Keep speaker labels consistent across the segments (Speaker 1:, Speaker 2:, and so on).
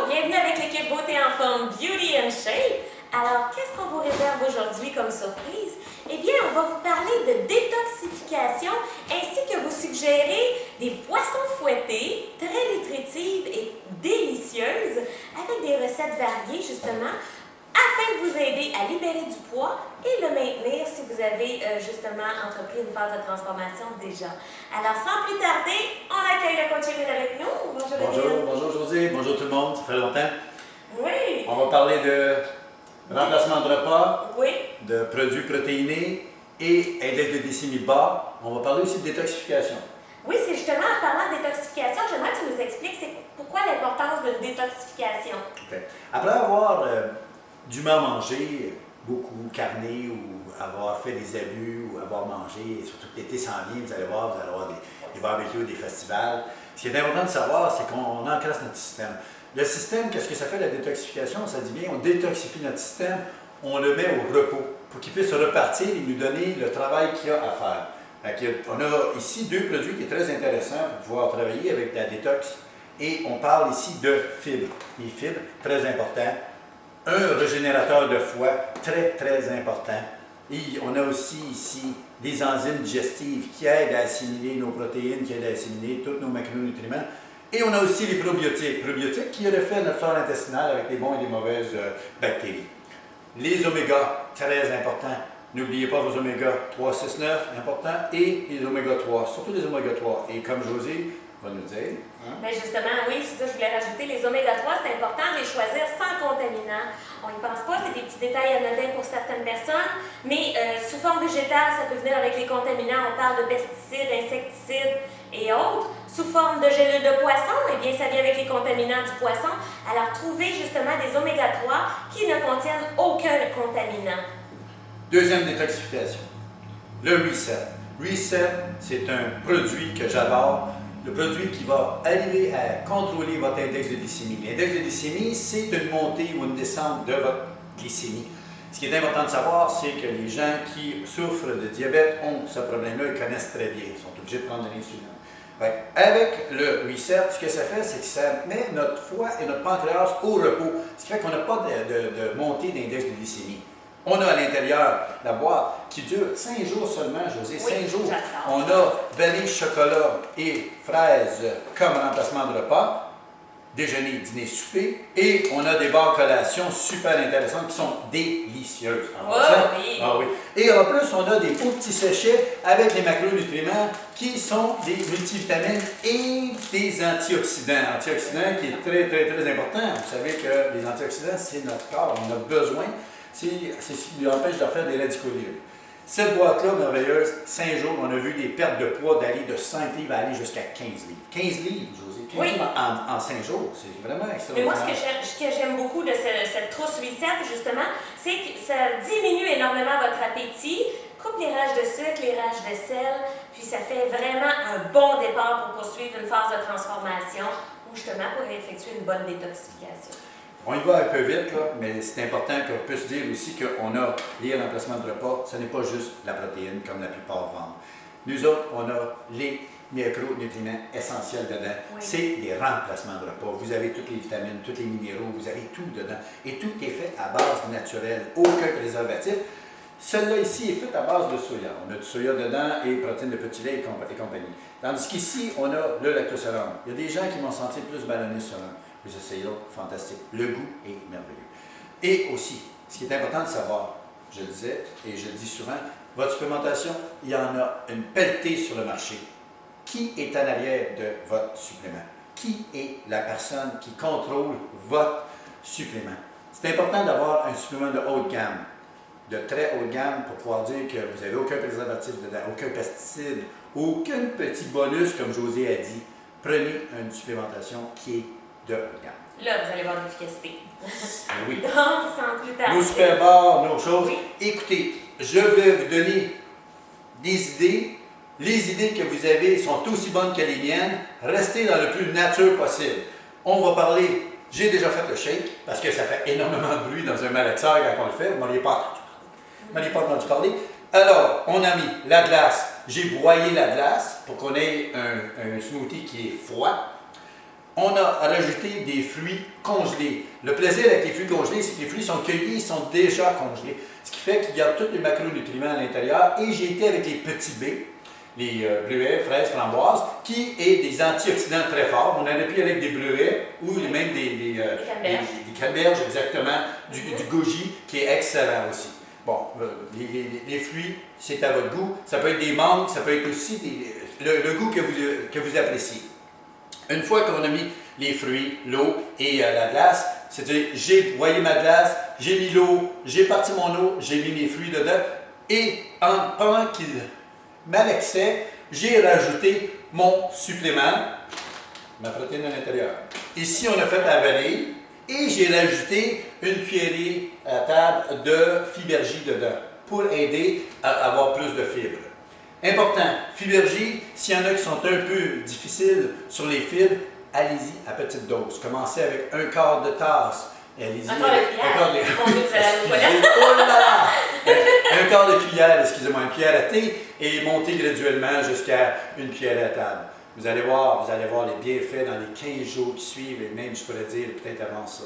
Speaker 1: bienvenue avec l'équipe Beauté en forme Beauty and Shape. Alors, qu'est-ce qu'on vous réserve aujourd'hui comme surprise? Eh bien, on va vous parler de détoxification ainsi que vous suggérer des poissons fouettés très nutritives et délicieuses avec des recettes variées justement afin de vous aider à libérer du poids et le maintenir si vous avez justement entrepris une phase de transformation déjà. Alors, sans plus tarder, on accueille le coach Émile avec nous. Bonjour, Émile.
Speaker 2: Bonjour José, bonjour tout le monde, ça fait longtemps.
Speaker 1: Oui.
Speaker 2: On va parler de remplacement de repas,
Speaker 1: Oui.
Speaker 2: de produits protéinés et index de glycémie bas. On va parler aussi de détoxification.
Speaker 1: Oui, c'est justement en parlant de détoxification, j'aimerais que tu nous expliques pourquoi l'importance de détoxification.
Speaker 2: Okay. Après avoir dûment manger beaucoup carné ou avoir fait des abus ou avoir mangé, surtout que l'été s'en vient, vous allez avoir des barbecues, des festivals. Ce qui est important de savoir, c'est qu'on encrasse notre système. Le système, qu'est-ce que ça fait la détoxification? Ça dit bien, on détoxifie notre système, on le met au repos pour qu'il puisse repartir et nous donner le travail qu'il a à faire. On a ici deux produits qui sont très intéressants pour pouvoir travailler avec la détox. Et on parle ici de fibres. Les fibres, très important. Un régénérateur de foie, très, très important. Et on a aussi ici des enzymes digestives qui aident à assimiler nos protéines, qui aident à assimiler tous nos macronutriments. Et on a aussi les probiotiques. Probiotiques qui refait notre flore intestinale avec des bons et des mauvaises bactéries. Les oméga, très importants. N'oubliez pas vos oméga 3, 6, 9, important. Et les oméga 3, surtout les oméga 3. Et comme José va nous dire...
Speaker 1: Bien justement, oui, c'est ça que je voulais rajouter. Les oméga 3, c'est important de les choisir sans contaminants. On n'y pense pas, c'est des petits détails anodins pour certaines personnes, mais sous forme végétale, ça peut venir avec les contaminants. On parle de pesticides, insecticides et autres. Sous forme de gélule de poisson, eh bien, ça vient avec les contaminants du poisson. Alors, trouvez justement des oméga 3 qui ne contiennent aucun contaminant.
Speaker 2: Deuxième détoxification, le Reset. Reset, c'est un produit que j'adore. Le produit qui va arriver à contrôler votre index de glycémie. L'index de glycémie, c'est une montée ou une descente de votre glycémie. Ce qui est important de savoir, c'est que les gens qui souffrent de diabète ont ce problème-là, ils connaissent très bien, ils sont obligés de prendre de l'insuline. Avec le Reset, ce que ça fait, c'est que ça met notre foie et notre pancréas au repos, ce qui fait qu'on n'a pas de montée d'index de glycémie. On a à l'intérieur la boîte qui dure 5 jours seulement, José,
Speaker 1: oui,
Speaker 2: 5 jours. On a vanille, chocolat et fraises comme remplacement de repas, déjeuner, dîner, souper, et on a des barres collations super intéressantes qui sont délicieuses.
Speaker 1: Oh, oui.
Speaker 2: Ah, oui. Et en plus, on a des beaux petits sachets avec des macronutriments qui sont des multivitamines et des antioxydants. Antioxydants qui est très, très, très important. Vous savez que les antioxydants, c'est notre corps, on a besoin. C'est ce qui lui empêche de faire des radicaux libres. Cette boîte-là, merveilleuse, 5 jours, on a vu des pertes de poids d'aller de 5 livres à aller jusqu'à 15 livres. 15 livres, José, 15
Speaker 1: oui.
Speaker 2: livres en 5 jours, c'est vraiment extraordinaire.
Speaker 1: Mais moi, ce que j'aime beaucoup de cette trousse Reset, justement, c'est que ça diminue énormément votre appétit, coupe les rages de sucre, les rages de sel, puis ça fait vraiment un bon départ pour poursuivre une phase de transformation ou justement pour effectuer une bonne détoxification.
Speaker 2: On y va un peu vite, là, mais c'est important qu'on puisse dire aussi qu'on a les remplacements de repas, ce n'est pas juste la protéine comme la plupart vendent. Nous autres, on a les micronutriments essentiels dedans.
Speaker 1: Oui.
Speaker 2: C'est des remplacements de repas. Vous avez toutes les vitamines, tous les minéraux, vous avez tout dedans. Et tout est fait à base naturelle, aucun préservatif. Celui-là ici est fait à base de soya. On a du soya dedans et protéines de petit lait et compagnie. Tandis qu'ici, on a le lactosérum. Il y a des gens qui vont sentir plus ballonné sur un. Vous essayez là, fantastique. Le goût est merveilleux. Et aussi, ce qui est important de savoir, je le disais et je le dis souvent, votre supplémentation, il y en a une pelletée sur le marché. Qui est en arrière de votre supplément? Qui est la personne qui contrôle votre supplément? C'est important d'avoir un supplément de haute gamme, de très haute gamme pour pouvoir dire que vous n'avez aucun préservatif dedans, aucun pesticide, aucun petit bonus, comme José a dit. Prenez une supplémentation qui est de haute gamme.
Speaker 1: Là, vous allez voir l'efficacité.
Speaker 2: Oui.
Speaker 1: Donc, sans plus tarder.
Speaker 2: Nos super bars, nos choses.
Speaker 1: Oui.
Speaker 2: Écoutez, je vais vous donner des idées. Les idées que vous avez sont aussi bonnes que les miennes. Restez dans le plus nature possible. On va parler, j'ai déjà fait le shake, parce que ça fait énormément de bruit dans un malaxeur quand on le fait. Vous m'en avez pas entendu parler. Alors, on a mis la glace. J'ai broyé la glace pour qu'on ait un smoothie qui est froid. on a rajouté des fruits congelés. Le plaisir avec les fruits congelés, c'est que les fruits sont cueillis, ils sont déjà congelés. Ce qui fait qu'ils gardent tous les macronutriments à l'intérieur. Et j'ai été avec les petits baies, les bleuets, fraises, framboises, qui est des antioxydants très forts. On aurait pu aller avec des bleuets ou même des canneberges, exactement, du goji, qui est excellent aussi. Bon, les fruits, c'est à votre goût. Ça peut être des mangues, ça peut être aussi le goût que vous appréciez. Une fois qu'on a mis les fruits, l'eau et la glace, c'est-à-dire j'ai broyé ma glace, j'ai mis l'eau, j'ai parti mon eau, j'ai mis mes fruits dedans et pendant qu'il m'annexait, j'ai rajouté mon supplément, ma protéine à l'intérieur. Ici, on a fait la vanille et j'ai rajouté une cuillerée à table de Fibergy dedans pour aider à avoir plus de fibres. Important, Fibergy, s'il y en a qui sont un peu difficiles sur les fibres, allez-y à petite dose. Commencez avec un quart de tasse. Allez-y. Un quart de cuillère, excusez-moi, une cuillère à thé et montez graduellement jusqu'à une cuillère à table. Vous allez voir les bienfaits dans les 15 jours qui suivent et même, je pourrais dire, peut-être avant ça.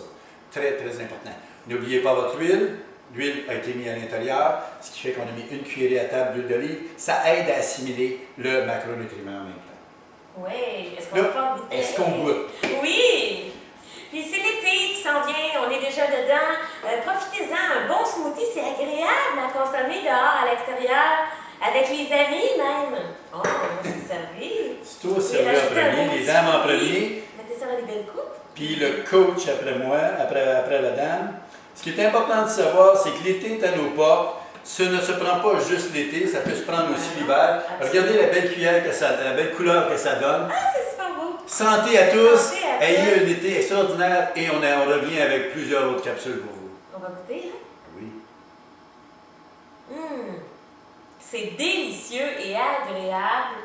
Speaker 2: Très, très important. N'oubliez pas votre huile. L'huile a été mise à l'intérieur, ce qui fait qu'on a mis une cuillerée à table d'huile d'olive. Ça aide à assimiler le macronutriment en même temps.
Speaker 1: Oui. Est-ce qu'on va goûter?
Speaker 2: Est-ce qu'on goûte?
Speaker 1: Oui! Puis c'est l'été qui s'en vient, on est déjà dedans. Profitez-en, un bon smoothie, c'est agréable à consommer dehors, à l'extérieur, avec les amis même. Oh, moi je suis servie.
Speaker 2: C'est toi servi en premier, les dames en premier.
Speaker 1: Mettez ça dans des belles coupes.
Speaker 2: Puis le coach après moi, après la dame. Ce qui est important de savoir, c'est que l'été est à nos portes. Ce ne se prend pas juste l'été, ça peut se prendre aussi l'hiver. Regardez la belle cuillère la belle couleur que ça donne.
Speaker 1: Ah, c'est super beau.
Speaker 2: Santé à tous.
Speaker 1: Santé à
Speaker 2: Ayez
Speaker 1: tous.
Speaker 2: un été extraordinaire et on revient avec plusieurs autres capsules pour vous.
Speaker 1: On va goûter, hein?
Speaker 2: Oui.
Speaker 1: C'est délicieux et agréable.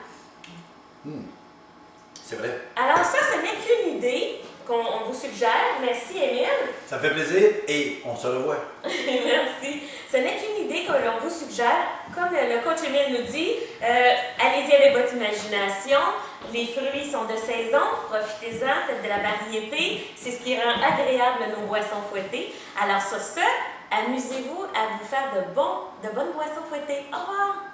Speaker 2: C'est vrai.
Speaker 1: Alors ça, ce n'est qu'une idée qu'on vous suggère. Merci, Émile.
Speaker 2: Ça me fait plaisir et on se revoit.
Speaker 1: Merci. Ce n'est qu'une idée que l'on vous suggère. Comme le coach Émile nous dit, allez-y avec votre imagination. Les fruits sont de saison. Profitez-en, faites de la variété. C'est ce qui rend agréable nos boissons fouettées. Alors sur ce, amusez-vous à vous faire de bonnes boissons fouettées. Au revoir!